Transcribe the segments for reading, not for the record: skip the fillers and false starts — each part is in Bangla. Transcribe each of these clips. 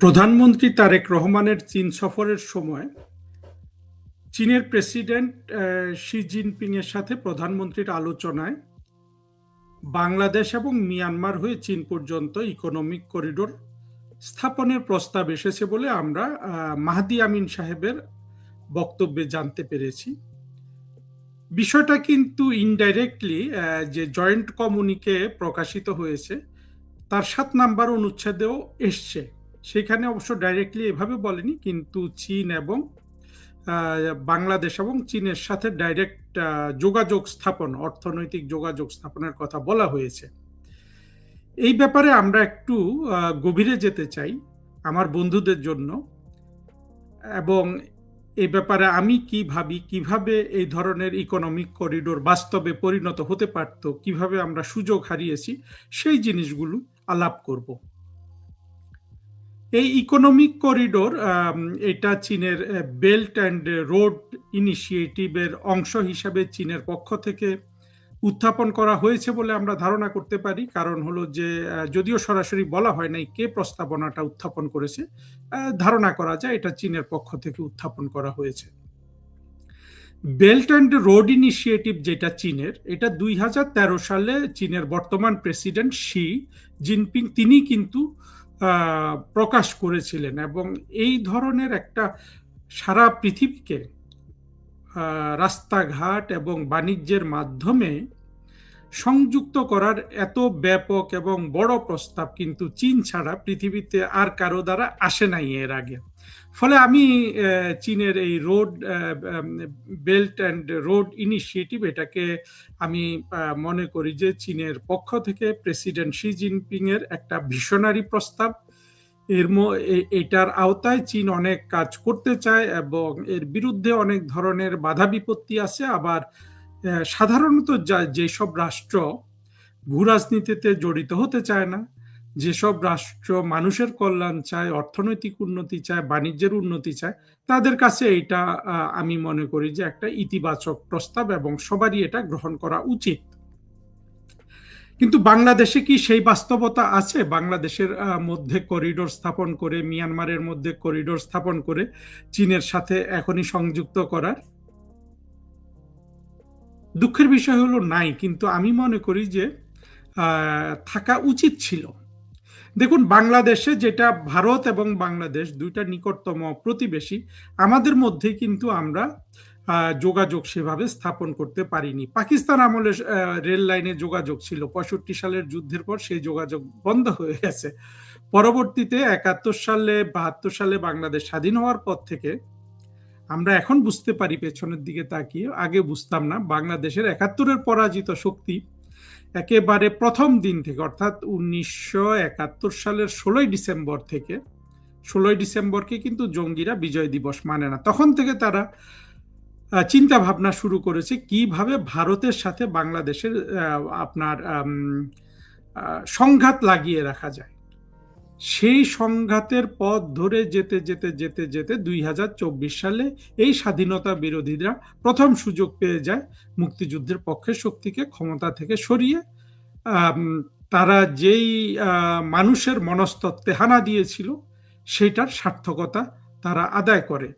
প্রধানমন্ত্রী তারেক রহমানের চীন সফরের সময় চীনের প্রেসিডেন্ট শি জিনপিং এর সাথে প্রধানমন্ত্রীর আলোচনায় বাংলাদেশ এবং মিয়ানমার হয়ে চীন পর্যন্ত ইকোনমিক করিডোর স্থাপনের প্রস্তাব এসেছে বলে আমরা মাহদি আমিন সাহেবের বক্তব্যে জানতে পেরেছি। বিষয়টা কিন্তু ইনডাইরেক্টলি যে জয়েন্ট কমিউনিকে প্রকাশিত হয়েছে তার ৭ নাম্বার অনুচ্ছেদেও এসছে। সেখানে অবশ্য ডাইরেক্টলি এভাবে বলেনি, কিন্তু চীন এবং বাংলাদেশ এবং চীনের সাথে ডাইরেক্ট যোগাযোগ স্থাপন, অর্থনৈতিক যোগাযোগ স্থাপনের কথা বলা হয়েছে। এই ব্যাপারে আমরা একটু গভীরে যেতে চাই আমার বন্ধুদের জন্য, এবং এই ব্যাপারে আমি কি ভাবি, কিভাবে এই ধরনের ইকোনমিক করিডোর বাস্তবে পরিণত হতে পারত, কিভাবে আমরা সুযোগ হারিয়েছি, সেই জিনিসগুলো আলাপ করব। এই ইকোনমিক করিডোর এটা চীনের বেল্ট অ্যান্ড রোড ইনিশিয়েটিভের অংশ হিসাবে চীনের পক্ষ থেকে উত্থাপন করা হয়েছে বলে আমরা ধারণা করতে পারি। কারণ হলো যে যদিও সরাসরি বলা হয় নাই কে প্রস্তাবনাটা উত্থাপন করেছে, ধারণা করা যায় এটা চীনের পক্ষ থেকে উত্থাপন করা হয়েছে। বেল্ট অ্যান্ড রোড ইনিশিয়েটিভ যেটা চীনের, এটা 2013 সালে চীনের বর্তমান প্রেসিডেন্ট শি জিনপিং তিনি কিন্তু প্রকাশ করেছিলেন, এবং এই ধরনের একটা সারা পৃথিবীকে রাস্তাঘাট এবং বাণিজ্যের মাধ্যমে সংযুক্ত করার এত ব্যাপক এবং বড় প্রস্তাব কিন্তু চীন ছাড়া পৃথিবীতে আর কারো দ্বারা আসে নাই এর আগে। ফলে আমি চীনের এই road belt and road initiative এটাকে আমি মনে করি যে চীনের পক্ষ থেকে প্রেসিডেন্ট শি জিনপিং এর একটা ভিশনারি প্রস্তাব। এটার আওতায় চীন অনেক কাজ করতে চায় এবং এর বিরুদ্ধে অনেক ধরনের বাধা বিপত্তি আছে। আবার সাধারণত যেসব রাষ্ট্র ভূরাজনীতিতে জড়িত হতে চায় না, যেসব রাষ্ট্র মানুষের কল্যাণ চায়, অর্থনৈতিক উন্নতি চায়, বাণিজ্যের উন্নতি চায়, তাদের কাছে এটা আমি মনে করি যে একটা ইতিবাচক প্রস্তাব এবং সবারই এটা গ্রহণ করা উচিত। কিন্তু বাংলাদেশে কি সেই বাস্তবতা আছে? বাংলাদেশের মধ্যে করিডোর স্থাপন করে, মিয়ানমারের মধ্যে করিডোর স্থাপন করে চীনের সাথে এখনই সংযুক্ত করার? দুঃখের বিষয় হলো নাই, কিন্তু আমি মনে করি যে থাকা উচিত ছিল। দেখুন, বাংলাদেশে যেটা ভারত এবং বাংলাদেশ দুইটা নিকটতম প্রতিবেশী, আমাদের মধ্যে কিন্তু আমরা যোগাযোগ সেভাবে স্থাপন করতে পারিনি। পাকিস্তান আমলে রেল লাইনে যোগাযোগ ছিল, 65 সালের যুদ্ধের পর সেই যোগাযোগ বন্ধ হয়ে গেছে। পরবর্তীতে 71 সালে 72 সালে বাংলাদেশ স্বাধীন হওয়ার পর থেকে আমরা এখন বুঝতে পারি পেছনের দিকে তাকিয়ে, আগে বুঝতাম না, বাংলাদেশের 71-এর পরাজিত শক্তি একেবারে প্রথম দিন থেকে, অর্থাৎ 1971 সালের 16 ডিসেম্বর থেকে, 16 ডিসেম্বরকে কিন্তু জঙ্গিরা বিজয় দিবস মানে না, তখন থেকে তারা চিন্তা ভাবনা শুরু করেছে কিভাবে ভারতের সাথে বাংলাদেশের আপনার সংঘাত লাগিয়ে রাখা যায়। সেই সংঘাতের পথ ধরে যেতে যেতে যেতে যেতে 2024 সালে এই স্বাধীনতা বিরোধীরা প্রথম সুযোগ পেয়ে যায় মুক্তিযুদ্ধের পক্ষের শক্তিকে ক্ষমতা থেকে সরিয়ে তারা যেই মানুষের মনস্তত্ত্বে হানা দিয়েছিল সেটার সার্থকতা তারা আদায় করে।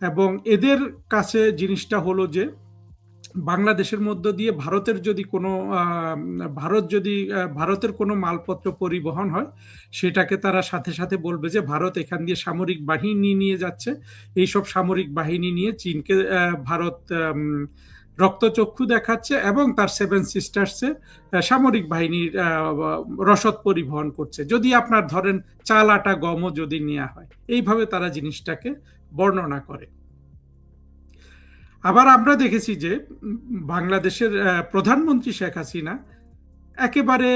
এবং এদের কাছে জিনিসটা হলো যে বাংলাদেশের মধ্য দিয়ে ভারতের কোনো মালপত্র পরিবহন হয়, সেটাকে তারা সাথে সাথে বলবে যে ভারত এখান দিয়ে সামরিক বাহিনী নিয়ে যাচ্ছে। এইসব সামরিক বাহিনী নিয়ে চীনকে ভারত রক্তচক্ষু দেখাচ্ছে এবং তার 7 সিস্টার্সে সামরিক বাহিনীর রসদ পরিবহন করছে, যদি আপনার ধরেন চাল, আটা, গমও যদি নেওয়া হয়। এইভাবে তারা জিনিসটাকে বর্ণনা করে। আবার আমরা দেখেছি যে বাংলাদেশের প্রধানমন্ত্রী শেখ হাসিনা একেবারে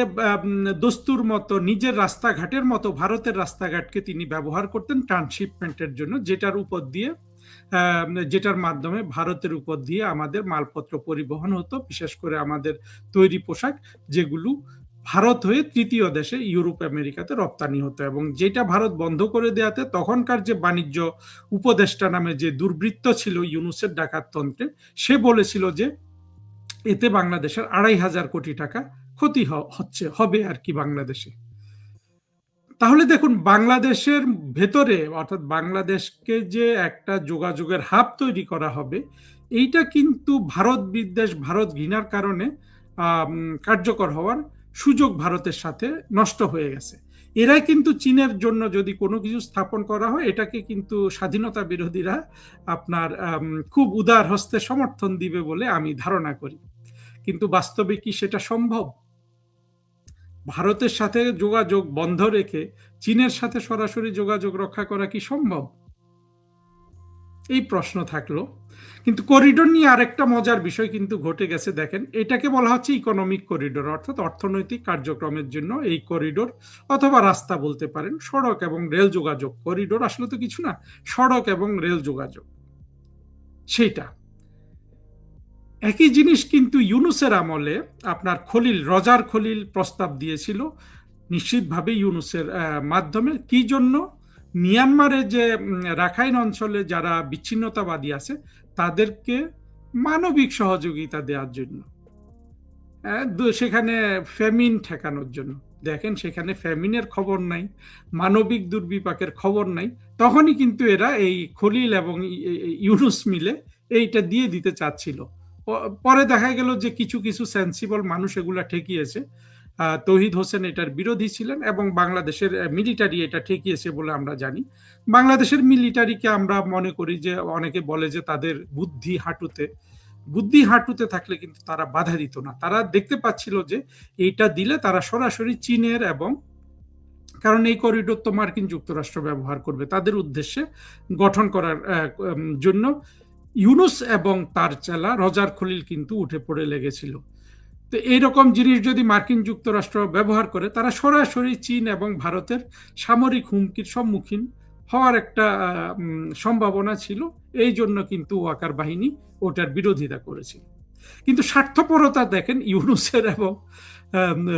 দস্তুর মতো নিজের রাস্তাঘাটের মতো ভারতের রাস্তাঘাটকে তিনি ব্যবহার করতেন ট্রান্সশিপমেন্টের জন্য, যেটার মাধ্যমে ভারতের উপর দিয়ে আমাদের মালপত্র পরিবহন হতো, বিশেষ করে আমাদের তৈরি পোশাক, যেগুলো ভারত হয়ে তৃতীয় দেশে ইউরোপ আমেরিকাতে রপ্তানি হতো। এবং যেটা ভারত বন্ধ করে দেওয়াতে তখনকার যে বাণিজ্য উপদেষ্টা নামে যে দুর্বৃত্ত ছিল ইউনুসের ডাকাততন্ত্রে, সে বলেছিল যে এতে বাংলাদেশের 2,500 কোটি টাকা ক্ষতি হবে আর কি বাংলাদেশে। তাহলে দেখুন বাংলাদেশের ভেতরে অর্থাৎ বাংলাদেশকে যে একটা যোগাযোগের হাব তৈরি করা হবে, এইটা কিন্তু ভারত বিদ্বেষ, ভারত ঘৃণার কারণে কার্যকর হওয়ার সুযোগ ভারতের সাথে নষ্ট হয়ে গেছে। এরাই কিন্তু চীনের জন্য যদি কোনো কিছু স্থাপন করা হয়, এটাকে কিন্তু স্বাধীনতা বিরোধীরা আপনার খুব উদার হস্তে সমর্থন দিবে বলে আমি ধারণা করি। কিন্তু বাস্তবে কি সেটা সম্ভব? ভারতের সাথে যোগাযোগ বন্ধ রেখে চীনের সাথে সরাসরি যোগাযোগ রক্ষা করা কি সম্ভব? এই প্রশ্ন থাকলো। কিন্তু করিডোর নিয়ে আরেকটা মজার বিষয় কিন্তু ঘটে গেছে, দেখেন এটাকে বলা হচ্ছে ইকোনমিক করিডোর, অর্থাৎ অর্থনৈতিক কার্যক্রমের জন্য এই করিডোর অথবা রাস্তা বলতে পারেন, সড়ক এবং রেল যোগাযোগ। করিডোর আসলে তো কিছু না, সড়ক এবং রেল যোগাযোগ সেইটা একই জিনিস। কিন্তু ইউনুসের আমলে আপনার রজার খলিল প্রস্তাব দিয়েছিল নিশ্চিতভাবে ইউনুসের মাধ্যমে। কি জন্য? মিয়ানমারে যে রাখাইন অঞ্চলে যারা বিচ্ছিন্নতাবাদী আছে তাদেরকে মানবিক সহযোগিতা দেওয়ার জন্য, সেখানে ফ্যামিন ঠেকানোর জন্য। দেখেন সেখানে ফ্যামিনের খবর নাই, মানবিক দুর্বিপাকের খবর নাই, তখনই কিন্তু এরা এই খলিল এবং ইউনুস মিলে এইটা দিয়ে দিতে চাচ্ছিল। পরে দেখা গেল যে কিছু কিছু সেন্সিবল মানুষ এগুলা ঠেকিয়েছে। তৌহিদ হোসেন এটার বিরোধী ছিলেন এবং বাংলাদেশের মিলিটারি এটা ঠেকিয়েছে বলে আমরা জানি। বাংলাদেশের মিলিটারিকে আমরা মনে করি যে, অনেকে বলে যে তাদের বুদ্ধি হাঁটুতে থাকলে কিন্তু তারা বাধা দিত না। তারা দেখতে পাচ্ছিল যে এইটা দিলে তারা সরাসরি চীনের, এবং কারণ এই করিডোর তো মার্কিন যুক্তরাষ্ট্র ব্যবহার করবে তাদের উদ্দেশ্যে গঠন করার জন্য, ইউনুস এবং তার চেলা রজার খলিল কিন্তু উঠে পড়ে লেগেছিল। তো এইরকম জিনিস যদি মার্কিন যুক্তরাষ্ট্র ব্যবহার করে, তারা সরাসরি চীন এবং ভারতের সামরিক হুমকির সম্মুখীন হওয়ার একটা সম্ভাবনা ছিল। এই জন্য কিন্তু ওয়াকার বাহিনী ওটার বিরোধিতা করেছিল। কিন্তু স্বার্থপরতা দেখেন ইউনুসের এবং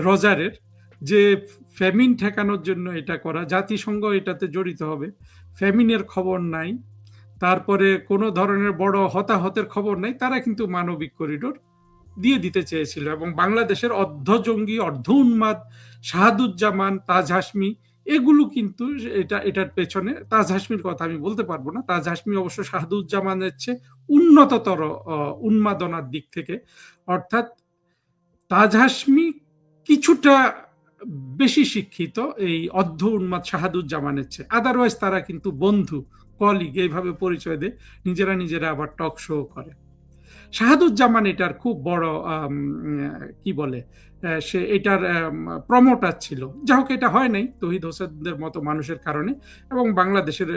রজারের, যে ফ্যামিন ঠেকানোর জন্য এটা করা, জাতিসংঘ এটাতে জড়িত হবে, ফ্যামিনের খবর নাই, তারপরে কোনো ধরনের বড় হতাহতের খবর নাই, তারা কিন্তু মানবিক করিডোর দিয়ে দিতে চেয়েছিল। এবং বাংলাদেশের অর্ধজঙ্গি, অর্ধ উন্মাদ শাহাদুজ্জামান, তাজ হাসমি, এগুলো কিন্তু এটার পেছনে, তাজ হাসমির কথা আমি বলতে পারবো না, তাজ হাসমি অবশ্য শাহাদুজ্জামানের চেয়ে উন্নততর উন্মাদনার দিক থেকে, অর্থাৎ তাজ হাসমি কিছুটা বেশি শিক্ষিত এই অর্ধ উন্মাদ শাহাদুজ্জামানের চেয়ে। আদারওয়াইজ তারা কিন্তু বন্ধু, কলিগ এইভাবে পরিচয় দেয়, নিজেরা আবার টক শো করে। শাহাদুজ্জামান এটার খুব বড় কি বলে, সে এটার প্রমোটার ছিল। যাই হোক, এটা হয় নাই তৌহিদ হোসেনদের মতো মানুষের কারণে, এবং বাংলাদেশের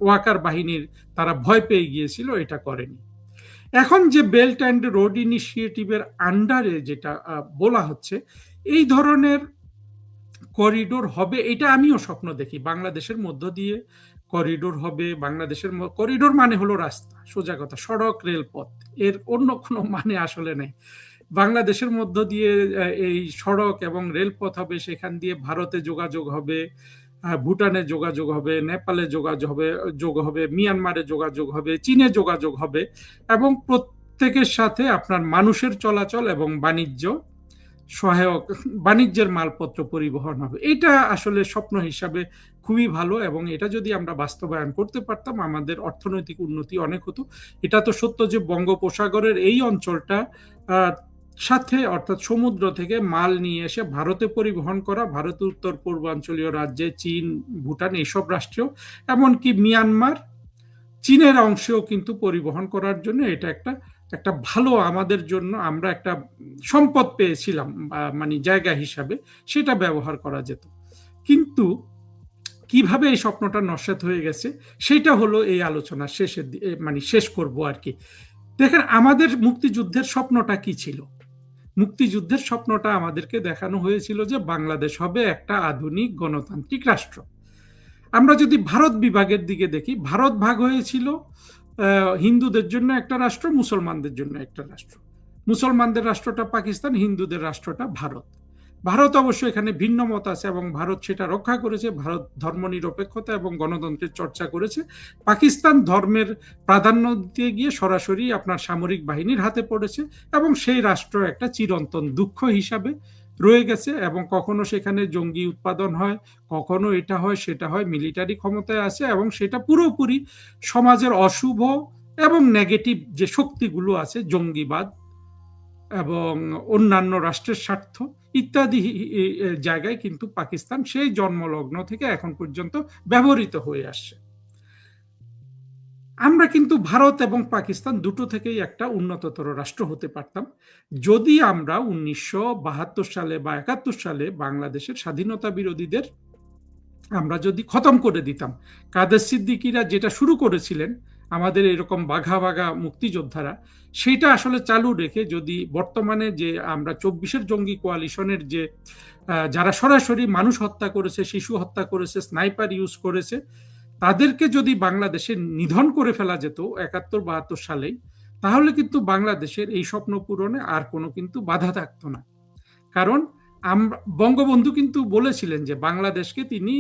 ওয়াকার বাহিনীর তারা ভয় পেয়ে গিয়েছিল, এটা করেনি। এখন যে বেল্ট অ্যান্ড রোড ইনিশিয়েটিভের আন্ডারে যেটা বলা হচ্ছে, এই ধরনের করিডোর হবে, এটা আমিও স্বপ্ন দেখি। বাংলাদেশের মধ্য দিয়ে করিডোর হবে। বাংলাদেশের করিডোর মানে হলো রাস্তা, সোজা কথা, সড়ক রেলপথ, এর অন্য কোনো মানে আসলে নাই। বাংলাদেশের মধ্য দিয়ে এই সড়ক এবং রেলপথ হবে, সেখান দিয়ে ভারতে যোগাযোগ হবে, ভুটানে যোগাযোগ হবে, নেপালে যোগ হবে, মিয়ানমারে যোগাযোগ হবে, চীনে যোগাযোগ হবে, এবং প্রত্যেকের সাথে আপনার মানুষের চলাচল এবং সহায়ক বাণিজ্যের মালপত্র পরিবহন হবে। এটা আসলে স্বপ্ন হিসাবে খুবই ভালো, এবং এটা যদি আমরা বাস্তবায়ন করতে পারতাম আমাদের অর্থনৈতিক উন্নতি অনেক হতো। এটা তো সত্য যে বঙ্গোপসাগরের এই অঞ্চলটা সাথে, অর্থাৎ সমুদ্র থেকে মাল নিয়ে এসে ভারতে পরিবহন করা, ভারতের উত্তর পূর্বাঞ্চলীয় রাজ্যে চীন, ভুটান এইসব রাষ্ট্রেও, এমনকি মিয়ানমার, চীনের অংশেও কিন্তু পরিবহন করার জন্য এটা একটা ভালো আমাদের জন্য, আমরা একটা সম্পদ পেয়েছিলাম মানে জায়গা হিসাবে, সেটা ব্যবহার করা যেত। কিন্তু কিভাবে এই স্বপ্নটা নস্যাৎ হয়ে গেছে, সেটা হলো এই আলোচনা শেষের মানে শেষ করব আর কি। দেখেন আমাদের মুক্তিযুদ্ধের স্বপ্নটা কি ছিল? মুক্তিযুদ্ধের স্বপ্নটা আমাদেরকে দেখানো হয়েছিল যে বাংলাদেশ হবে একটা আধুনিক গণতান্ত্রিক রাষ্ট্র। আমরা যদি ভারত বিভাগের দিকে দেখি, ভারত ভাগ হয়েছিল হিন্দুদের জন্য একটা রাষ্ট্র, মুসলমানদের জন্য একটা রাষ্ট্র। মুসলমানদের রাষ্ট্রটা পাকিস্তান, হিন্দুদের রাষ্ট্রটা ভারত। ভারত অবশ্য এখানে ভিন্ন মত আছে এবং ভারত সেটা রক্ষা করেছে। ভারত ধর্মনিরপেক্ষতা এবং গণতন্ত্রের চর্চা করেছে। পাকিস্তান ধর্মের প্রাধান্য দিতে গিয়ে সরাসরি আপনার সামরিক বাহিনীর হাতে পড়েছে, এবং সেই রাষ্ট্র একটা চিরন্তন দুঃখ হিসাবে রয়ে গেছে এবং কখনো সেখানে জঙ্গি উৎপাদন হয়, কখনো এটা হয় সেটা হয়, মিলিটারি ক্ষমতায় আছে এবং সেটা পুরোপুরি সমাজের অশুভ এবং নেগেটিভ যে শক্তিগুলো আছে, জঙ্গিবাদ এবং অন্যান্য রাষ্ট্রের স্বার্থ ইত্যাদি জায়গায় কিন্তু পাকিস্তান সেই জন্মলগ্ন থেকে এখন পর্যন্ত ব্যবহৃত হয়ে আসছে। আমরা কিন্তু ভারত এবং পাকিস্তান দুটো থেকেই একটা উন্নততর রাষ্ট্র হতে পারতাম যদি আমরা ১৯৭২ সালে বা ৭১ সালে বাংলাদেশের স্বাধীনতা বিরোধীদের আমরা যদি খতম করে দিতাম। কাদের সিদ্দিকীরা যেটা শুরু করেছিলেন, আমাদের এরকম বাঘা বাঘা মুক্তিযোদ্ধারা, সেইটা আসলে চালু রেখে যদি বর্তমানে যে আমরা ২৪-এর জঙ্গি কোয়ালিশনের যে যারা সরাসরি মানুষ হত্যা করেছে, শিশু হত্যা করেছে, স্নাইপার ইউজ করেছে, তাদেরকে যদি বাংলাদেশে নিধন করে ফেলা যেত ৭১-৭২ সালেই, তাহলে কিন্তু বাংলাদেশের এই স্বপ্ন পূরণে আর কোনো কিন্তু বাধা থাকতো না। কারণ বঙ্গবন্ধু কিন্তু বলেছিলেন যে বাংলাদেশকে তিনি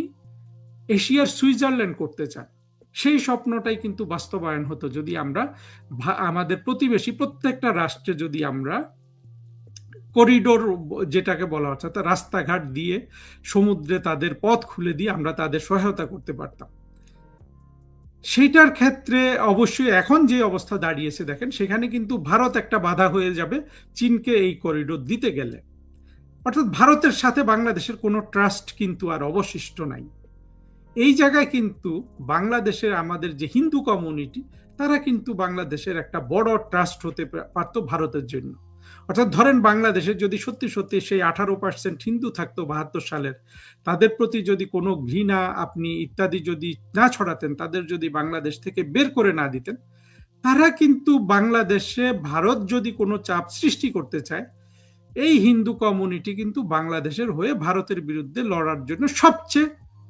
এশিয়ার সুইজারল্যান্ড করতে চান। সেই স্বপ্নটাই কিন্তু বাস্তবায়ন হতো যদি আমরা আমাদের প্রতিবেশী প্রত্যেকটা রাষ্ট্রে যদি আমরা করিডোর যেটাকে বলা হচ্ছে, রাস্তাঘাট দিয়ে সমুদ্রে তাদের পথ খুলে দিয়ে আমরা তাদের সহায়তা করতে পারতাম। সেইটার ক্ষেত্রে অবশ্যই এখন যে অবস্থা দাঁড়িয়েছে দেখেন, সেখানে কিন্তু ভারত একটা বাধা হয়ে যাবে চীনকে এই করিডোর দিতে গেলে। অর্থাৎ ভারতের সাথে বাংলাদেশের কোনো ট্রাস্ট কিন্তু আর অবশিষ্ট নাই। এই জায়গায় কিন্তু বাংলাদেশের আমাদের যে হিন্দু কমিউনিটি, তারা কিন্তু বাংলাদেশের একটা বড় ট্রাস্ট হতে পারত ভারতের জন্য। অর্থাৎ ধরেন বাংলাদেশের যদি সত্যি সত্যি সেই 18% হিন্দু থাকতো ৭২ সালের, তাদের প্রতি যদি কোনো ঘৃণা আপনি ইত্যাদি যদি না ছড়াতেন, তাদের যদি বাংলাদেশ থেকে বের করে না দিতেন, তারা কিন্তু বাংলাদেশে ভারত যদি কোনো চাপ সৃষ্টি করতে চায়, এই হিন্দু কমিউনিটি কিন্তু বাংলাদেশের হয়ে ভারতের বিরুদ্ধে লড়ার জন্য সবচেয়ে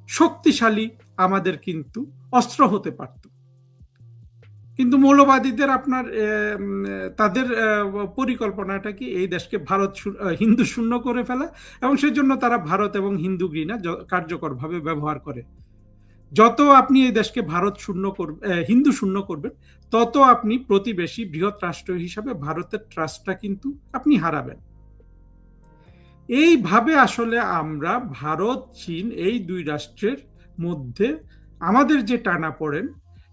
শক্তিশালী আমাদের কিন্তু অস্ত্র হতে পারত। কিন্তু মৌলবাদীদের আপনার তাদের পরিকল্পনাটা কি এই দেশকে ভারত হিন্দু শূন্য করে ফেলা, এবং সেই জন্য তারা ভারত এবং হিন্দু ঘৃণা কার্যকরভাবে ব্যবহার করে। যত আপনি এই দেশকে ভারত শূন্য করবেন, হিন্দু শূন্য করবেন, তত আপনি প্রতিবেশী বৃহৎ রাষ্ট্র হিসাবে ভারতের ট্রাস্টটা কিন্তু আপনি হারাবেন। এইভাবে আসলে আমরা ভারত চীন এই দুই রাষ্ট্রের মধ্যে আমাদের যে টানাপোড়েন,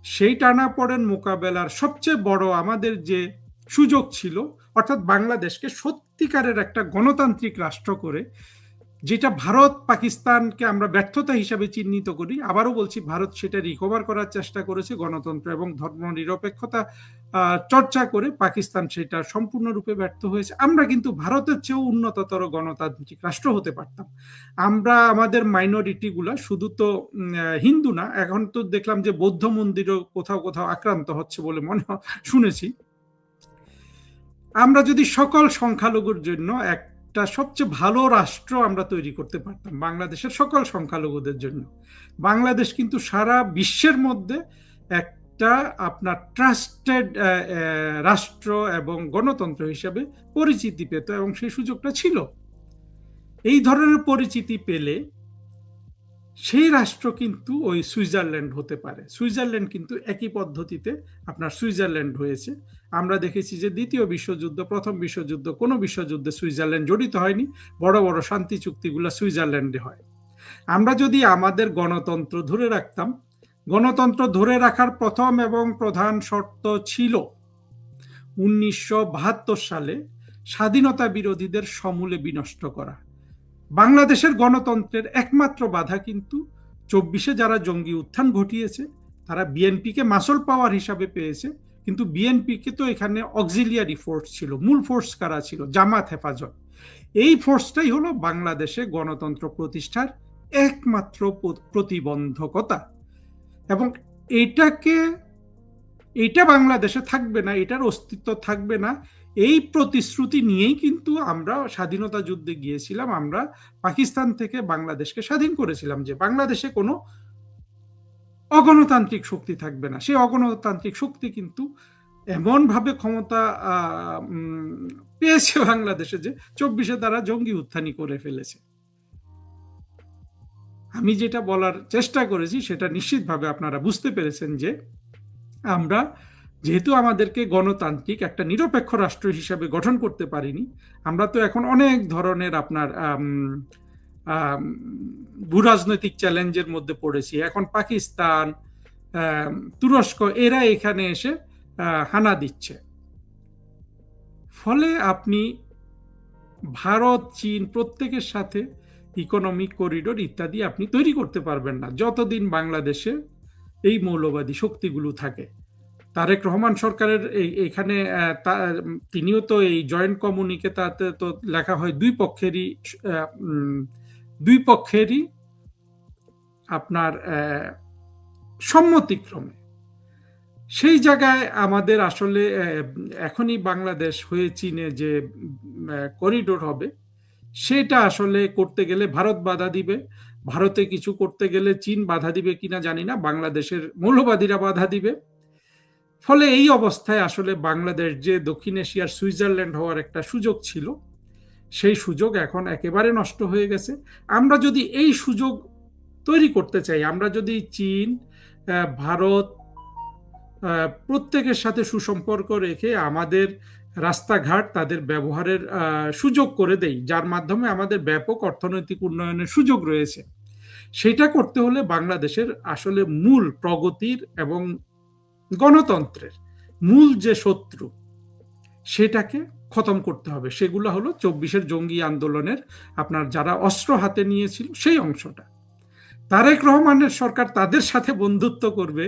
সেই টানাপোড়েন মোকাবেলার সবচেয়ে বড় আমাদের যে সুযোগ ছিল, অর্থাৎ বাংলাদেশকে সত্যিকারের একটা গণতান্ত্রিক রাষ্ট্র করে, যেটা ভারত পাকিস্তানকে আমরা ব্যর্থতা হিসাবে চিহ্নিত করি, আবারও বলছি ভারত সেটা রিকভার করার চেষ্টা করেছে গণতন্ত্র এবং ধর্ম নিরপেক্ষতা চর্চা করে, পাকিস্তান সেটা সম্পূর্ণরূপে ব্যর্থ হয়েছে। আমরা কিন্তু ভারতের চেয়েও উন্নততর গণতান্ত্রিক রাষ্ট্র হতে পারতাম। আমরা আমাদের মাইনরিটিগুলা শুধু তো হিন্দু না, এখন তো দেখলাম যে বৌদ্ধ মন্দিরও কোথাও কোথাও আক্রান্ত হচ্ছে বলে শুনেছি। আমরা যদি সকল সংখ্যালঘুর জন্য একটা সবচেয়ে ভালো রাষ্ট্র আমরা তৈরি করতে পারতাম বাংলাদেশের সকল সংখ্যালঘুদের জন্য, বাংলাদেশ কিন্তু সারা বিশ্বের মধ্যে একটা আপনার ট্রাস্টেড রাষ্ট্র এবং গণতন্ত্র হিসেবে পরিচিতি পেত, এবং সেই সুযোগটা ছিল। এই ধরনের পরিচিতি পেলে সেই রাষ্ট্র কিন্তু ওই সুইজারল্যান্ড হতে পারে। সুইজারল্যান্ড কিন্তু একই পদ্ধতিতে আপনার সুইজারল্যান্ড হয়েছে। আমরা দেখেছি যে দ্বিতীয় বিশ্বযুদ্ধ, প্রথম বিশ্বযুদ্ধ, কোনো বিশ্বযুদ্ধে সুইজারল্যান্ড জড়িত হয়নি, বড় বড় শান্তি চুক্তিগুলো সুইজারল্যান্ডে হয়। আমরা যদি আমাদের গণতন্ত্র ধরে রাখতাম, গণতন্ত্র ধরে রাখার প্রথম এবং প্রধান শর্ত ছিল ১৯৭২ সালে স্বাধীনতা বিরোধীদের সমূলে বিনষ্ট করা। বাংলাদেশের গণতন্ত্রের একমাত্র বাধা কিন্তু ২৪-এ যারা জঙ্গি উত্থান ঘটিয়েছে, তারা বিএনপিকে মাসল পাওয়ার হিসাবে পেয়েছে, কিন্তু বিএনপিকে তো এখানে অক্সিলিয়ারি ফোর্স ছিল। মূল ফোর্স কারা ছিল? জামাত হেফাজত। এই ফোর্সটাই হলো বাংলাদেশে গণতন্ত্র প্রতিষ্ঠার একমাত্র প্রতিবন্ধকতা, এবং এটা বাংলাদেশে থাকবে না, এটার অস্তিত্ব থাকবে না, এই প্রতিশ্রুতি নিয়েই কিন্তু আমরা স্বাধীনতা যুদ্ধে গিয়েছিলাম। আমরা পাকিস্তান থেকে বাংলাদেশকে স্বাধীন করেছিলাম, যে বাংলাদেশে কোনো অগণতান্ত্রিক শক্তি থাকবে না। সেই অগণতান্ত্রিক শক্তি কিন্তু এমনভাবে ক্ষমতা পেয়েছে বাংলাদেশে যে ২৪-এ তারা জঙ্গি উত্থানই করে ফেলেছে। আমি যেটা বলার চেষ্টা করেছি সেটা নিশ্চিতভাবে আপনারা বুঝতে পেরেছেন যে আমরা যেহেতু আমাদেরকে গণতান্ত্রিক একটা নিরপেক্ষ রাষ্ট্র হিসাবে গঠন করতে পারিনি, আমরা তো এখন অনেক ধরনের আপনার ভূরাজনৈতিক চ্যালেঞ্জের মধ্যে পড়েছি। এখন পাকিস্তান, তুরস্ক এরা এখানে এসে হানা দিচ্ছে। ফলে আপনি ভারত, চীন প্রত্যেকের সাথে ইকোনমিক করিডোর ইত্যাদি আপনি তৈরি করতে পারবেন না যতদিন বাংলাদেশে এই মৌলবাদী শক্তিগুলো থাকে। তারেক রহমান সরকারের এখানে তিনিও তো এই জয়েন্ট কমিউনিকে তাতে তো লেখা হয় দুই পক্ষেরই আপনার সম্মতিক্রমে। সেই জায়গায় আমাদের আসলে এখনই বাংলাদেশ হয়ে চীনে যে করিডোর হবে, সেটা আসলে করতে গেলে ভারত বাধা দিবে, ভারতে কিছু করতে গেলে চীন বাধা দিবে কিনা জানি না, বাংলাদেশের মৌলবাদীরা বাধা দিবে। ফলে এই অবস্থায় আসলে বাংলাদেশ যে দক্ষিণ এশিয়ার সুইজারল্যান্ড হওয়ার একটা সুযোগ ছিল, সেই সুযোগ এখন একেবারে নষ্ট হয়ে গেছে। আমরা যদি এই সুযোগ তৈরি করতে চাই, আমরা যদি চীন, ভারত প্রত্যেকের সাথে সুসম্পর্ক রেখে আমাদের রাস্তাঘাট তাদের ব্যবহারের সুযোগ করে দেই, যার মাধ্যমে আমাদের ব্যাপক অর্থনৈতিক উন্নয়নের সুযোগ রয়েছে, সেটা করতে হলে বাংলাদেশের আসলে মূল প্রগতির এবং গণতন্ত্রের মূল যে শত্রু, সেটাকে খতম করতে হবে। সেগুলো হলো 24-এর জঙ্গি আন্দোলনের আপনার যারা অস্ত্র হাতে নিয়েছিল সেই অংশটা। তারেক রহমানের সরকার তাদের সাথে বন্ধুত্ব করবে,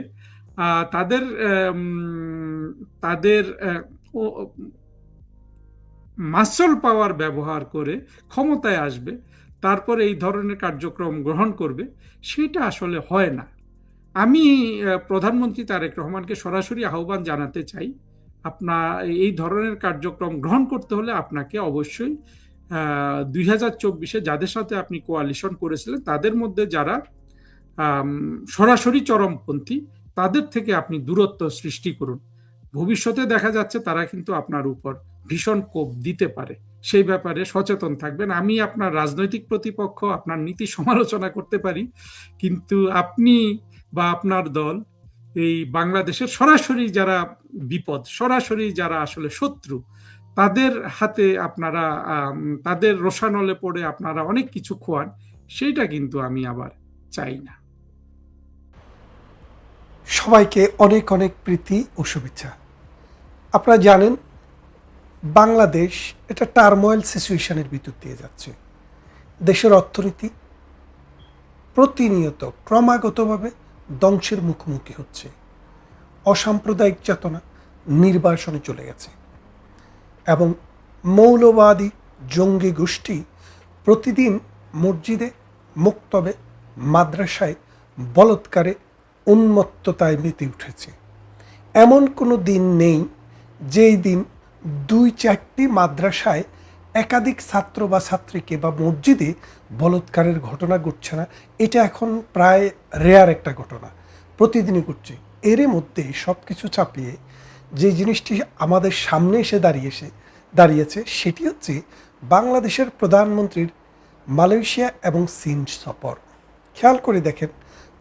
তাদের তাদের মাসল পাওয়ার ব্যবহার করে ক্ষমতায় আসবে, তারপর এই ধরনের কার্যক্রম গ্রহণ করবে, সেটা আসলে হয় না। আমি প্রধানমন্ত্রী তারেক রহমানকে সরাসরি আহ্বান জানাতে চাই, আপনার এই ধরনের কার্যক্রম গ্রহণ করতে হলে আপনাকে অবশ্যই 2024-এ যাদের সাথে আপনি কোয়ালিশন করেছিলেন তাদের মধ্যে যারা সরাসরি চরমপন্থী, তাদের থেকে আপনি দূরত্ব সৃষ্টি করুন। ভবিষ্যতে দেখা যাচ্ছে তারা কিন্তু আপনার উপর ভীষণ কোপ দিতে পারে, সেই ব্যাপারে সচেতন থাকবেন। আমি আপনার রাজনৈতিক প্রতিপক্ষ, আপনার নীতি সমালোচনা করতে পারি, কিন্তু আপনি বা আপনার দল এই বাংলাদেশের সরাসরি যারা বিপদ, সরাসরি যারা আসলে শত্রু, তাদের হাতে আপনারা তাদের রোষানলে পড়ে আপনারা অনেক কিছু খোয়ান, সেইটা কিন্তু আমি আবার চাই না। সবাইকে অনেক অনেক প্রীতি ও শুভেচ্ছা। আপনারা জানেন বাংলাদেশ এটা টার্মোয়েল সিচুয়েশনের ভিতর দিয়ে যাচ্ছে। দেশের অর্থনীতি প্রতিনিয়ত ক্রমাগতভাবে ধ্বংসের মুখোমুখি হচ্ছে। অসাম্প্রদায়িক চেতনা নির্বাসনে চলে গেছে এবং মৌলবাদী জঙ্গি গোষ্ঠী প্রতিদিন মসজিদে, মক্তবে, মাদ্রাসায় বলৎকারে উন্মত্ততায় মেতে উঠেছে। এমন কোনো দিন নেই যেই দিন 2-4টি মাদ্রাসায় একাধিক ছাত্র বা ছাত্রীকে বা মসজিদে বলৎকারের ঘটনা ঘটছে না। এটা এখন প্রায় রেয়ার একটা ঘটনা, প্রতিদিনই ঘটছে। এর মধ্যে সব কিছু চাপিয়ে যে জিনিসটি আমাদের সামনে এসে দাঁড়িয়েছে সেটি হচ্ছে বাংলাদেশের প্রধানমন্ত্রীর মালয়েশিয়া এবং চীন সফর। খেয়াল করে দেখেন,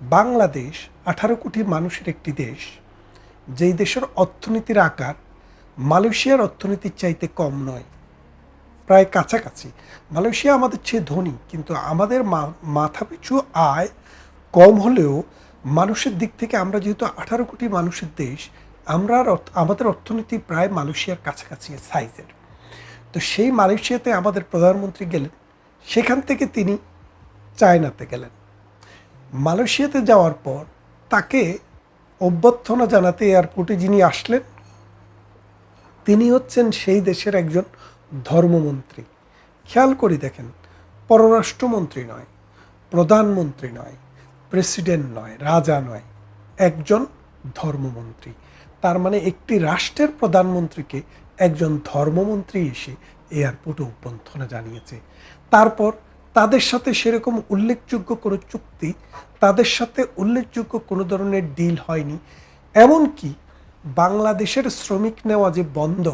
বাংলাদেশ 18 কোটি মানুষের একটি দেশ, যেই দেশের অর্থনীতির আকার মালয়েশিয়ার অর্থনীতির চাইতে কম নয়, প্রায় কাছাকাছি। মালয়েশিয়া আমাদের চেয়ে ধনী, কিন্তু আমাদের মাথাপিছু আয় কম হলেও মানুষের দিক থেকে আমরা যেহেতু 18 কোটি মানুষের দেশ, আমাদের অর্থনীতি প্রায় মালয়েশিয়ার কাছাকাছি সাইজের। তো সেই মালয়েশিয়াতে আমাদের প্রধানমন্ত্রী গেলেন, সেখান থেকে তিনি চায়নাতে গেলেন। মালয়েশিয়াতে যাওয়ার পর তাকে অভ্যর্থনা জানাতে এয়ারপোর্টে যিনি আসলেন, তিনি হচ্ছেন সেই দেশের একজন ধর্মমন্ত্রী। খেয়াল করে দেখেন, পররাষ্ট্রমন্ত্রী নয়, প্রধানমন্ত্রী নয়, প্রেসিডেন্ট নয়, রাজা নয়, একজন ধর্মমন্ত্রী। তার মানে একটি রাষ্ট্রের প্রধানমন্ত্রীকে একজন ধর্মমন্ত্রী এসে এয়ারপোর্টে অভ্যর্থনা জানিয়েছে। তারপর তাদের সাথে সেরকম উল্লেখযোগ্য কোনো চুক্তি, তাদের সাথে উল্লেখযোগ্য কোনো ধরনের ডিল হয়নি। এমনকি বাংলাদেশের শ্রমিক নেওয়া যে বন্ধ,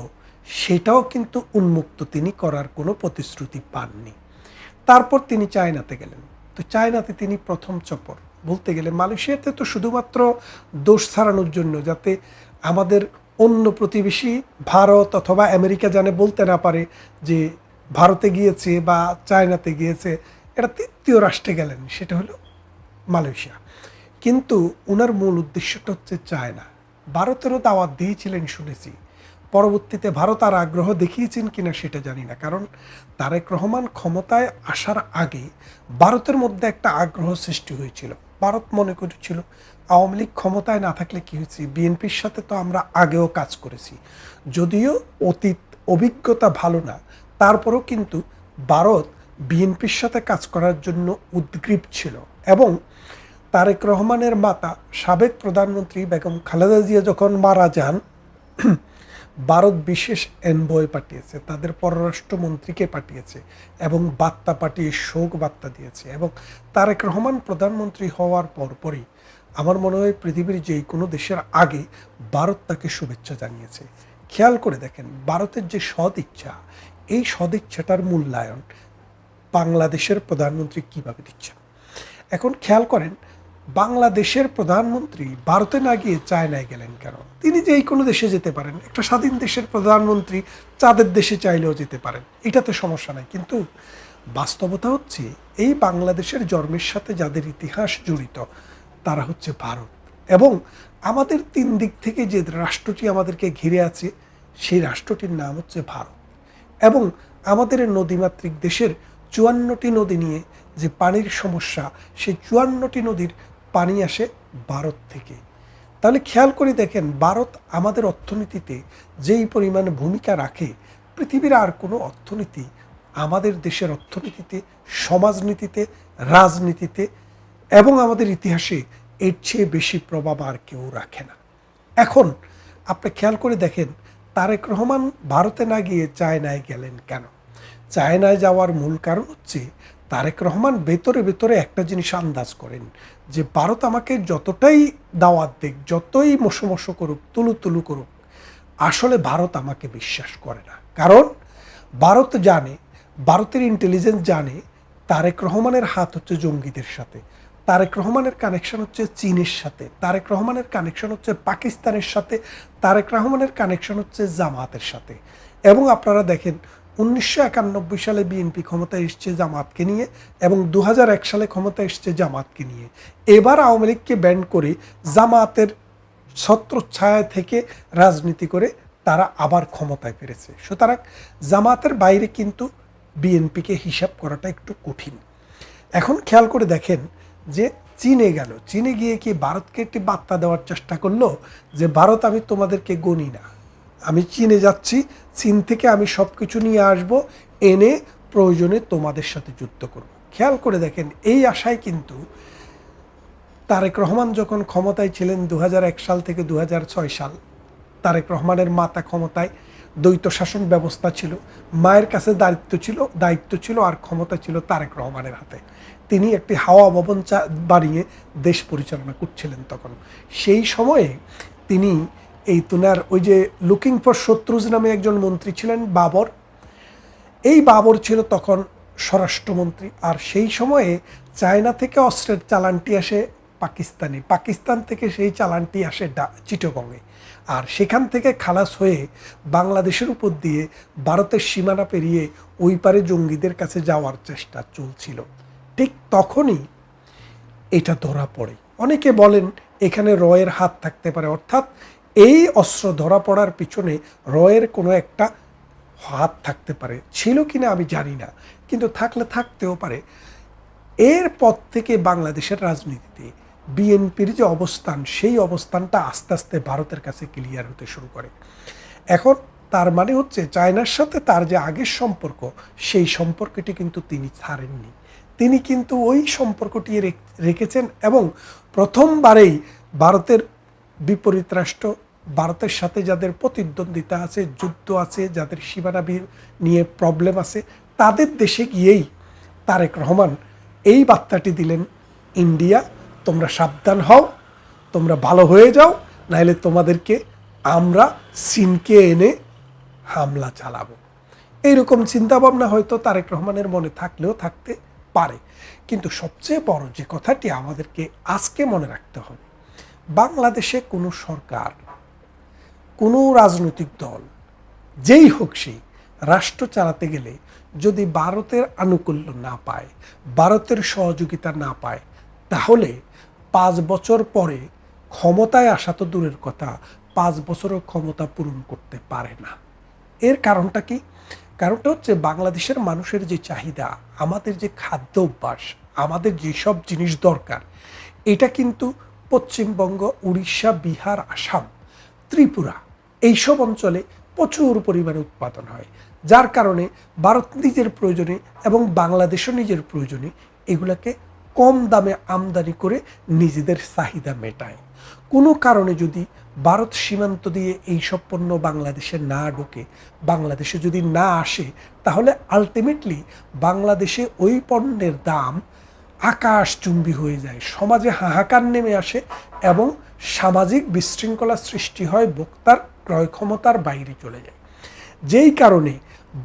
সেটাও কিন্তু উন্মুক্ত তিনি করার কোনো প্রতিশ্রুতি পাননি। তারপর তিনি চায়নাতে গেলেন। তো চায়নাতে তিনি প্রথম বলতে গেলে মালয়েশিয়াতে তো শুধুমাত্র দোষ ছাড়ানোর জন্য, যাতে আমাদের অন্য প্রতিবেশী ভারত অথবা আমেরিকা জানে বলতে না পারে যে ভারতে গিয়েছে বা চায়নাতে গিয়েছে, এটা তৃতীয় রাষ্ট্রে গেলেন, সেটা হলো মালয়েশিয়া। কিন্তু ওনার মূল উদ্দেশ্যটা হচ্ছে চায়না। ভারতেরও দাওয়াত দিয়েছিলেন শুনেছি, পরবর্তীতে ভারত আর আগ্রহ দেখিয়েছেন কিনা সেটা জানি না, কারণ তারেক রহমান ক্ষমতায় আসার আগে ভারতের মধ্যে একটা আগ্রহ সৃষ্টি হয়েছিল। ভারত মনে করেছিল আওয়ামী লীগ ক্ষমতায় না থাকলে কি হয়েছে, বিএনপির সাথে তো আমরা আগেও কাজ করেছি, যদিও অতীত অভিজ্ঞতা ভালো না, তারপরও কিন্তু ভারত বিএনপির সাথে কাজ করার জন্য উদ্গ্রীব ছিল। এবং তারেক রহমানের মাতা সাবেক প্রধানমন্ত্রী বেগম খালেদা জিয়া যখন মারা যান, ভারত বিশেষ এনভয় পাঠিয়েছে, তাদের পররাষ্ট্রমন্ত্রীকে পাঠিয়েছে এবং বার্তা পাঠিয়ে শোক বার্তা দিয়েছে। এবং তারেক রহমান প্রধানমন্ত্রী হওয়ার পরপরই আমার মনে হয় পৃথিবীর যে কোনো দেশের আগে ভারত তাকে শুভেচ্ছা জানিয়েছে। খেয়াল করে দেখেন ভারতের যে সদিচ্ছা, এই সদিচ্ছাটার মূল্যায়ন বাংলাদেশের প্রধানমন্ত্রী কিভাবে দিচ্ছেন। এখন খেয়াল করেন, বাংলাদেশের প্রধানমন্ত্রী ভারতে না গিয়ে চায়নায় গেলেন কেন? তিনি যে কোনো দেশে যেতে পারেন, একটা স্বাধীন দেশের প্রধানমন্ত্রী চাঁদের দেশে চাইলেও যেতে পারেন, এটাতে সমস্যা নাই। কিন্তু বাস্তবতা হচ্ছে এই বাংলাদেশের জন্মের সাথে যাদের ইতিহাস জড়িত তারা হচ্ছে ভারত। এবং আমাদের তিন দিক থেকে যে রাষ্ট্রটি আমাদেরকে ঘিরে আছে সেই রাষ্ট্রটির নাম হচ্ছে ভারত। এবং আমাদের নদীমাতৃক দেশের 54টি নদী নিয়ে যে পানির সমস্যা, সেই 54টি নদীর পানি আসে ভারত থেকে। তাহলে খেয়াল করে দেখেন, ভারত আমাদের অর্থনীতিতে যেই পরিমাণ ভূমিকা রাখে, পৃথিবীর আর কোনো অর্থনীতি আমাদের দেশের অর্থনীতিতে, সমাজনীতিতে, রাজনীতিতে এবং আমাদের ইতিহাসে এর চেয়ে বেশি প্রভাব আর কেউ রাখে না। এখন আপনি খেয়াল করে দেখেন, তারেক রহমান ভারতে না গিয়ে চায়নায় গেলেন কেন? চায়নায় যাওয়ার মূল কারণ হচ্ছে তারেক রহমান ভেতরে ভেতরে একটা জিনিস আন্দাজ করেন যে ভারত আমাকে যতটাই দাওয়াত দেখ, যতই মশো করুক, তুলু করুক, আসলে ভারত আমাকে বিশ্বাস করে না। কারণ ভারত জানে, ভারতের ইন্টেলিজেন্স জানে তারেক রহমানের হাত হচ্ছে জঙ্গিদের সাথে, তারেক রহমানের কানেকশন হচ্ছে চীনের সাথে, তারেক রহমানের কানেকশন হচ্ছে পাকিস্তানের সাথে, তারেক রহমানের কানেকশন হচ্ছে জামাতের সাথে। এবং আপনারা দেখেন 1991 সালে বিএনপি ক্ষমতায় এসছে জামাতকে নিয়ে এবং 2001 সালে ক্ষমতায় এসছে জামাতকে নিয়ে। এবার আওয়ামী লীগকে ব্যান্ড করে জামাতের ছত্রছায়া থেকে রাজনীতি করে তারা আবার ক্ষমতায় ফিরেছে। সুতরাং জামাতের বাইরে কিন্তু বিএনপিকে হিসাব করাটা একটু কঠিন। এখন খেয়াল করে দেখেন যে চীনে গেল, চীনে গিয়ে কি ভারতকে একটি বার্তা দেওয়ার চেষ্টা করলো যে ভারত আমি তোমাদেরকে গণি না, আমি চীনে যাচ্ছি, চীন থেকে আমি সব কিছু নিয়ে আসব, এনে প্রয়োজনে তোমাদের সাথে যুদ্ধ করব। খেয়াল করে দেখেন, এই আশায় কিন্তু তারেক রহমান যখন ক্ষমতায় ছিলেন 2001 সাল থেকে 2006 সাল, তারেক রহমানের মাতা ক্ষমতায়, দ্বৈত শাসন ব্যবস্থা ছিল, মায়ের কাছে দায়িত্ব ছিল আর ক্ষমতা ছিল তারেক রহমানের হাতে। তিনি একটি হাওয়া ভবন বানিয়ে দেশ পরিচালনা করছিলেন তখন। সেই সময়ে তিনি এই তুনার ওই যে লুকিং ফর শত্রুজ নামে একজন মন্ত্রী ছিলেন বাবর, এই বাবর ছিল তখন স্বরাষ্ট্রমন্ত্রী। আর সেই সময়ে চায়না থেকে অস্ত্রের চালানটি আসে পাকিস্তানে, পাকিস্তান থেকে সেই চালানটি আসে চিটাগংয়ে, আর সেখান থেকে খালাস হয়ে বাংলাদেশের উপর দিয়ে ভারতের সীমানা পেরিয়ে ওই পারে জঙ্গিদের কাছে যাওয়ার চেষ্টা চলছিল। ঠিক তখনই এটা ধরা পড়ে। অনেকে বলেন এখানে রয়ের হাত থাকতে পারে, অর্থাৎ এই অস্ত্র ধরা পড়ার পিছনে রয়ের কোনো একটা হাত থাকতে পারে। ছিল কিনা আমি জানি না, কিন্তু থাকলে থাকতেও পারে। এরপর থেকে বাংলাদেশের রাজনীতিতে বিএনপির যে অবস্থান, সেই অবস্থানটা আস্তে আস্তে ভারতের কাছে ক্লিয়ার হতে শুরু করে। এখন তার মানে হচ্ছে চায়নার সাথে তার যে আগের সম্পর্ক, সেই সম্পর্কটি কিন্তু তিনি ছাড়েননি, তিনি কিন্তু ওই সম্পর্কটি রেখেছেন। এবং প্রথমবারেই ভারতের বিপরীত রাষ্ট্র, ভারতের সাথে যাদের প্রতিদ্বন্দ্বিতা আছে, যুদ্ধ আছে, যাদের সীমানা নিয়ে প্রবলেম আছে, তাদের দেশে গিয়েই তারেক রহমান এই বার্তাটি দিলেন, ইন্ডিয়া তোমরা সাবধান হও, তোমরা ভালো হয়ে যাও, নাহলে তোমাদেরকে আমরা চীনকে এনে হামলা চালাবো। এইরকম চিন্তাভাবনা হয়তো তারেক রহমানের মনে থাকলেও থাকতে পারে। কিন্তু সবচেয়ে বড় যে কথাটি আমাদেরকে আজকে মনে রাখতে হবে, বাংলাদেশে কোনো সরকার কোনো রাজনৈতিক দল যেই হোক সেই রাষ্ট্র চালাতে গেলে যদি ভারতের আনুকূল্য না পায়, ভারতের সহযোগিতা না পায়, তাহলে 5 বছর পরে ক্ষমতায় আসা তো দূরের কথা, 5 বছরও ক্ষমতা পূরণ করতে পারে না। এর কারণটা কি? কারণটা হচ্ছে বাংলাদেশের মানুষের যে চাহিদা, আমাদের যে খাদ্য অভ্যাস, আমাদের যেসব জিনিস দরকার, এটা কিন্তু পশ্চিমবঙ্গ, উড়িষ্যা, বিহার, আসাম, ত্রিপুরা এইসব অঞ্চলে প্রচুর পরিমাণে উৎপাদন হয়, যার কারণে ভারত নিজের প্রয়োজনে এবং বাংলাদেশও নিজের প্রয়োজনে এগুলাকে কম দামে আমদানি করে নিজেদের চাহিদা মেটায়। কোনো কারণে যদি ভারত সীমান্ত দিয়ে এইসব পণ্য বাংলাদেশে না ঢোকে, বাংলাদেশে যদি না আসে, তাহলে আলটিমেটলি বাংলাদেশে ওই পণ্যের দাম আকাশচুম্বী হয়ে যায়, সমাজে হাহাকার নেমে আসে এবং সামাজিক বিশৃঙ্খলা সৃষ্টি হয়, ভোক্তার ক্রয় ক্ষমতার বাইরে চলে যায়। যেই কারণে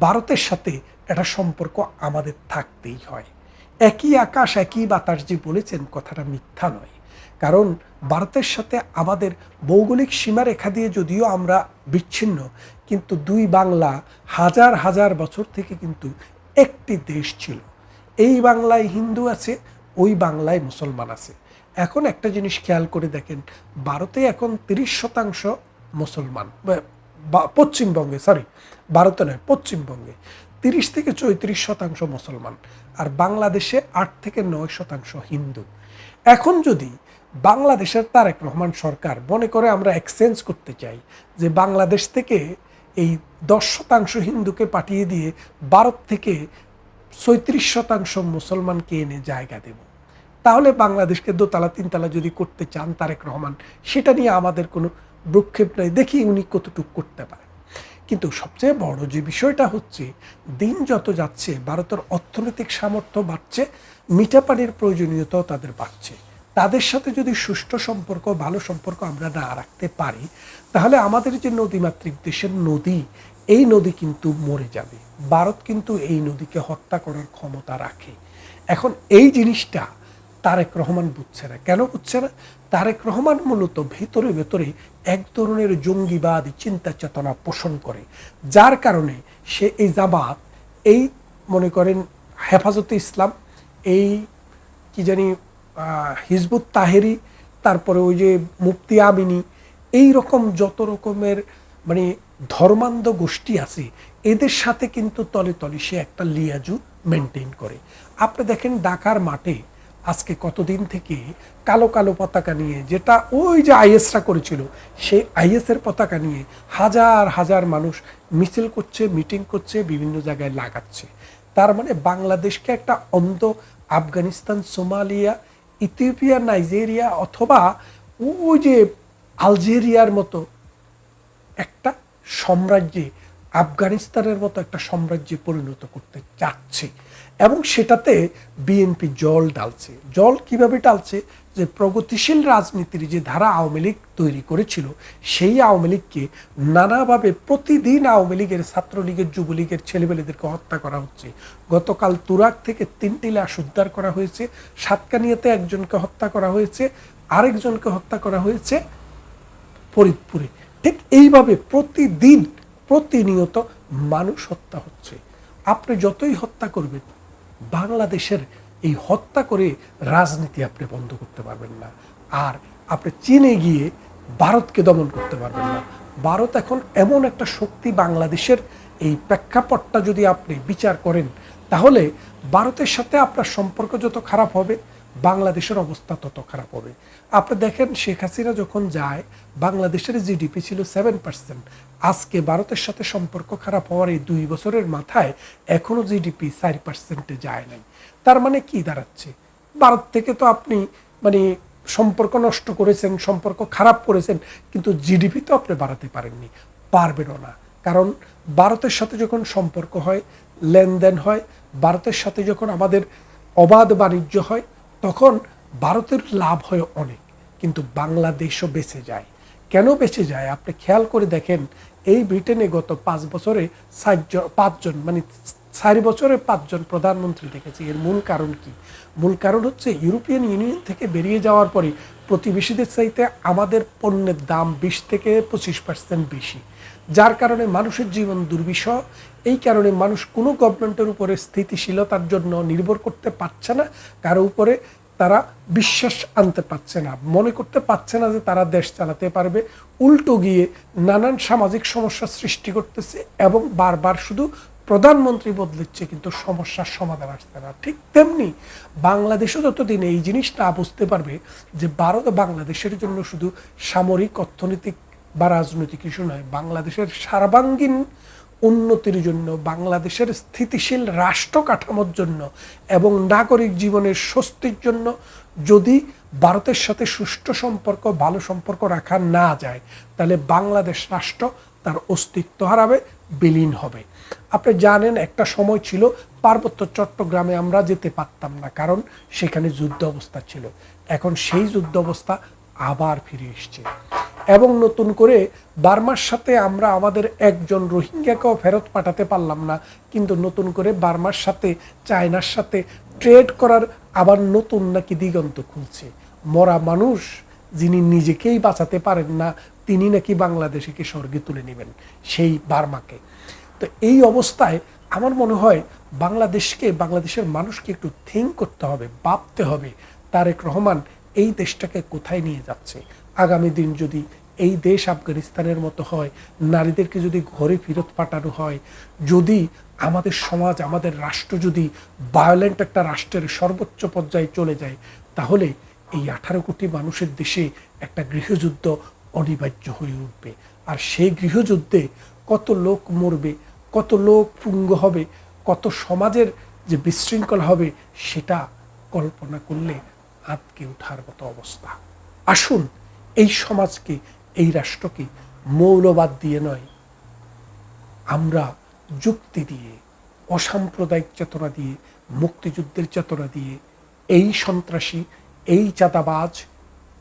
ভারতের সাথে একটা সম্পর্ক আমাদের থাকতেই হয়। একই আকাশ একই বাতাস যে বলেছেন, কথাটা মিথ্যা নয়। কারণ ভারতের সাথে আমাদের ভৌগোলিক সীমারেখা দিয়ে যদিও আমরা বিচ্ছিন্ন, কিন্তু দুই বাংলা হাজার হাজার বছর থেকে কিন্তু একটি দেশ ছিল। এই বাংলায় হিন্দু আছে, ওই বাংলায় মুসলমান আছে। এখন একটা জিনিস খেয়াল করে দেখেন, ভারতে এখন 30% মুসলমান, পশ্চিমবঙ্গে, সরি ভারতে নয়, পশ্চিমবঙ্গে 30 থেকে 34% মুসলমান, আর বাংলাদেশে 8 থেকে 9% হিন্দু। এখন যদি বাংলাদেশের তারেক রহমান সরকার মনে করে আমরা এক্সচেঞ্জ করতে চাই, যে বাংলাদেশ থেকে এই 10% হিন্দুকে পাঠিয়ে দিয়ে ভারত থেকে 36% মুসলমানকে এনে জায়গা দেব, তাহলে বাংলাদেশকে দোতলা তিনতলা যদি করতে চান তারেক রহমান, সেটা নিয়ে আমাদের কোনো ভ্রুক্ষেপ নেই, দেখি উনি কতটুকু করতে পারেন। কিন্তু সবচেয়ে বড় যে বিষয়টা হচ্ছে, দিন যত যাচ্ছে ভারতের অর্থনৈতিক সামর্থ্য বাড়ছে, মিঠা পানির প্রয়োজনীয়তাও তাদের বাড়ছে। তাদের সাথে যদি সুষ্ঠু সম্পর্ক, ভালো সম্পর্ক আমরা না রাখতে পারি, তাহলে আমাদের যে নদীমাতৃক দেশের নদী, এই নদী কিন্তু মরে যাবে। ভারত কিন্তু এই নদীকে হত্যা করার ক্ষমতা রাখে। এখন এই জিনিসটা তারেক রহমান বুঝছে না। কেন বুঝছে না? তারেক রহমান মূলত ভেতরে ভেতরে এক ধরনের জঙ্গিবাদী চিন্তা চেতনা পোষণ করে, যার কারণে সে এই জামাত, এই মনে করেন হেফাজতে ইসলাম, এই কি জানি হিজবুত তাহেরি, তারপরে ওই যে মুফতি আমিনী, এই রকম যত রকমের মানে ধর্মান্ধ গোষ্ঠী আছে, এদের সাথে কিন্তু তলে তলে সে একটা লিয়াজু মেনটেন করে। আপনি দেখেন ঢাকার মাঠে আজকে কতদিন থেকে কালো কালো পতাকা নিয়ে, যেটা ওই যে আইএসরা করেছিল, সেই আইএসের পতাকা নিয়ে হাজার হাজার মানুষ মিছিল করছে, মিটিং করছে, বিভিন্ন জায়গায় লাগাচ্ছে। তার মানে বাংলাদেশকে একটা অন্ধ আফগানিস্তান, সোমালিয়া, ইথিওপিয়া, নাইজেরিয়া অথবা ওই যে আলজেরিয়ার মতো একটা সাম্রাজ্যে, আফগানিস্তানের মতো একটা সাম্রাজ্যে পরিণত করতে যাচ্ছে। এবং সেটাতে বিএনপি জল ঢালছে। জল কিভাবে ঢালছে? যে প্রগতিশীল রাজনীতির যে ধারা আওয়ামী লীগ তৈরি করেছিল, সেই আওয়ামী লীগকে নানাভাবে প্রতিদিন আওয়ামী লীগের, ছাত্রলীগের, যুবলীগের ছেলেমেয়েদেরকে হত্যা করা হচ্ছে। গতকাল তুরাগ থেকে 3টি লাশ উদ্ধার করা হয়েছে, সাতকানিয়াতে একজনকে হত্যা করা হয়েছে, আরেকজনকে হত্যা করা হয়েছে ফরিদপুরে। ঠিক এইভাবে প্রতিদিন প্রতিনিয়ত মানুষ হত্যা হচ্ছে। আপনি যতই হত্যা করবেন, বাংলাদেশের এই হত্যা করে রাজনীতি আপনি বন্ধ করতে পারবেন না। আর আপনি চীনে গিয়ে ভারতকে দমন করতে পারবেন না। ভারত এখন এমন একটা শক্তি, বাংলাদেশের এই প্রেক্ষাপটটা যদি আপনি বিচার করেন, তাহলে ভারতের সাথে আপনার সম্পর্ক যত খারাপ হবে, বাংলাদেশের অবস্থা তত খারাপ হবে। আপনি দেখেন শেখ হাসিনা যখন যায়, বাংলাদেশের জিডিপি ছিল 7%। আজকে ভারতের সাথে সম্পর্ক খারাপ হওয়ার এই 2 বছরের মাথায় এখনো জিডিপি 4%-এ যায় নাই। তার মানে কি দাঁড়াচ্ছে? ভারত থেকে তো আপনি মানে সম্পর্ক নষ্ট করেছেন, সম্পর্ক খারাপ করেছেন, কিন্তু জিডিপি তো আপনি বাড়াতে পারেননি, পারবেনও না। কারণ ভারতের সাথে যখন সম্পর্ক হয়, লেনদেন হয়, ভারতের সাথে যখন আমাদের অবাধ বাণিজ্য হয়, তখন ভারতের লাভ হয় অনেক, কিন্তু বাংলাদেশও বেঁচে যায়। কেন বেঁচে যায়? আপনি খেয়াল করে দেখেন, এই ব্রিটেনে গত 5 বছরে 5 জন মানে 4 বছরে 5 জন প্রধানমন্ত্রী দেখেছি। এর মূল কারণ কি? মূল কারণ হচ্ছে ইউরোপিয়ান ইউনিয়ন থেকে বেরিয়ে যাওয়ার পরে প্রতিবেশীদের চাইতে আমাদের পণ্যের দাম 20 থেকে 25% বেশি, যার কারণে মানুষের জীবন দুর্বিষহ। এই কারণে মানুষ কোনো গভর্নমেন্টের উপরে স্থিতিশীলতার জন্য নির্ভর করতে পারছে না, কারো উপরে তারা বিশ্বাস আনতে পারছে না, মনে করতে পারছে না যে তারা দেশ চালাতে পারবে। উল্টো গিয়ে নানান সামাজিক সমস্যা সৃষ্টি করতেছে এবং বারবার শুধু প্রধানমন্ত্রী বদলেছে, কিন্তু সমস্যার সমাধান আসছে না। ঠিক তেমনি বাংলাদেশও যতদিন এই জিনিসটা বুঝতে পারবে যে ভারত বাংলাদেশের জন্য শুধু সামরিক, অর্থনৈতিক বা রাজনৈতিক ইস্যু নয়, বাংলাদেশের সর্বাঙ্গীন উন্নতির জন্য, বাংলাদেশের স্থিতিশীল রাষ্ট্র কাঠামোর জন্য এবং নাগরিক জীবনের স্বস্তির জন্য যদি ভারতের সাথে সুষ্ঠু সম্পর্ক, ভালো সম্পর্ক রাখা না যায়, তাহলে বাংলাদেশ রাষ্ট্র তার অস্তিত্ব হারাবে, বিলীন হবে। আপনি জানেন একটা সময় ছিল পার্বত্য চট্টগ্রামে আমরা যেতে পারতাম না, কারণ সেখানে যুদ্ধ অবস্থা ছিল। এখন সেই যুদ্ধ অবস্থা আবার ফিরে এসছে এবং নতুন করে বার্মার সাথে আমরা আমাদের একজন রোহিঙ্গাকেও ফেরত পাঠাতে পারলাম না, কিন্তু নতুন করে বার্মার সাথে, চায়নার সাথে ট্রেড করার আবার নতুন নাকি দিগন্ত খুলছে। মরা মানুষ যিনি নিজেকেই বাঁচাতে পারেন না, তিনি নাকি বাংলাদেশকে স্বর্গে তুলে নেবেন, সেই বার্মাকে। তো এই অবস্থায় আমার মনে হয় বাংলাদেশকে, বাংলাদেশের মানুষকে একটু থিঙ্ক করতে হবে, ভাবতে হবে তারেক রহমান এই দেশটাকে কোথায় নিয়ে যাচ্ছে। আগামী দিন যদি এই দেশ আফগানিস্তানের মতো হয়, নারীদেরকে যদি ঘরে ফেরত পাঠানো হয়, যদি আমাদের সমাজ, আমাদের রাষ্ট্র যদি ভায়োলেন্ট একটা রাষ্ট্রের সর্বোচ্চ পর্যায়ে চলে যায়, তাহলে এই 18 কোটি মানুষের দেশে একটা গৃহযুদ্ধ অনিবার্য হয়ে উঠবে। আর সেই গৃহযুদ্ধে কত লোক মরবে, কত লোক পুঙ্গ হবে, কত সমাজের যে বিশৃঙ্খল হবে, সেটা কল্পনা করলে আঁতকে ওঠার মতো অবস্থা। আসুন এই সমাজকে, এই রাষ্ট্রকে মৌলবাদ দিয়ে নয়, আমরা যুক্তি দিয়ে, অসাম্প্রদায়িক চেতনা দিয়ে, মুক্তিযুদ্ধের চেতনা দিয়ে এই সন্ত্রাসী, এই চাঁদাবাজ,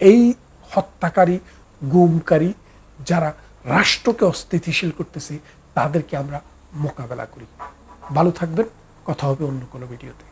এই হত্যাকারী, গুমকারী যারা রাষ্ট্রকে অস্থিতিশীল করতেছে, তাদেরকে আমরা মোকাবেলা করি। ভালো থাকবেন, কথা হবে অন্য কোনো ভিডিওতে।